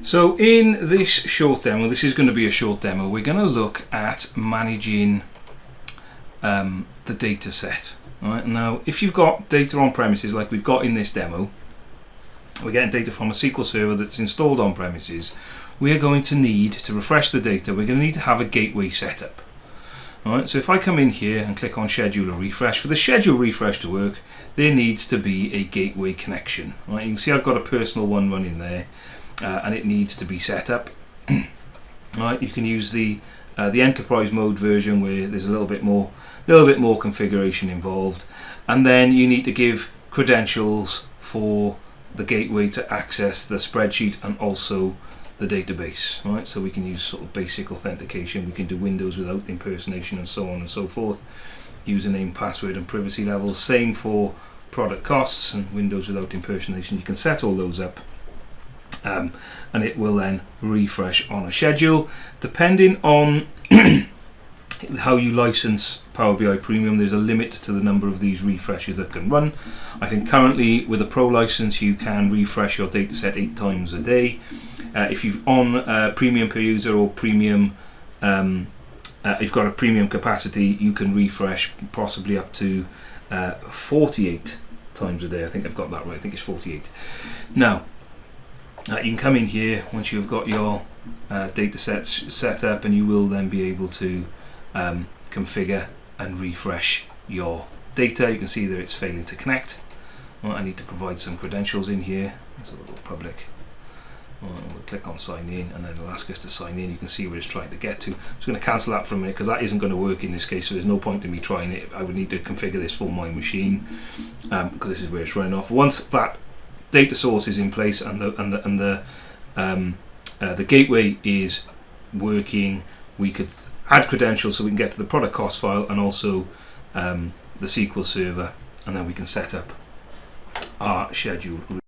So in this short demo, this is going to be a short demo, we're going to look at managing the data set. Right? Now, if you've got data on premises like we've got in this demo, we're getting data from a SQL server that's installed on premises, we are going to need to refresh the data, we're going to need to have a gateway set up. Alright, so if I come in here and click on schedule a refresh, for the schedule refresh to work, there needs to be a gateway connection. Right, you can see I've got a personal one running there, and it needs to be set up. Right, you can use the enterprise mode version where there's a little bit more configuration involved, and then you need to give credentials for the gateway to access the spreadsheet and also the database. Right, so we can use sort of basic authentication, we can do Windows without impersonation and so on and so forth, username, password and privacy levels, same for product costs and Windows without impersonation. You can set all those up, and it will then refresh on a schedule depending on how you license Power BI Premium. There's a limit to the number of these refreshes that can run. I think currently with a Pro license you can refresh your dataset 8 times a day. If you've on Premium per user or Premium, you've got a Premium capacity, you can refresh possibly up to 48 times a day. I think I've got that right. I think it's 48. Now, you can come in here once you've got your datasets set up, and you will then be able to configure and refresh your data. You can see that it's failing to connect. Well, I need to provide some credentials in here. It's a little public. We'll click on sign in, and then it'll ask us to sign in. You can see where it's trying to get to. I'm just going to cancel that for a minute because that isn't going to work in this case, so there's no point in me trying it. I would need to configure this for my machine because this is where it's running off. Once that data source is in place and the gateway is working, we could add credentials so we can get to the product cost file and also the SQL server, and then we can set up our schedule.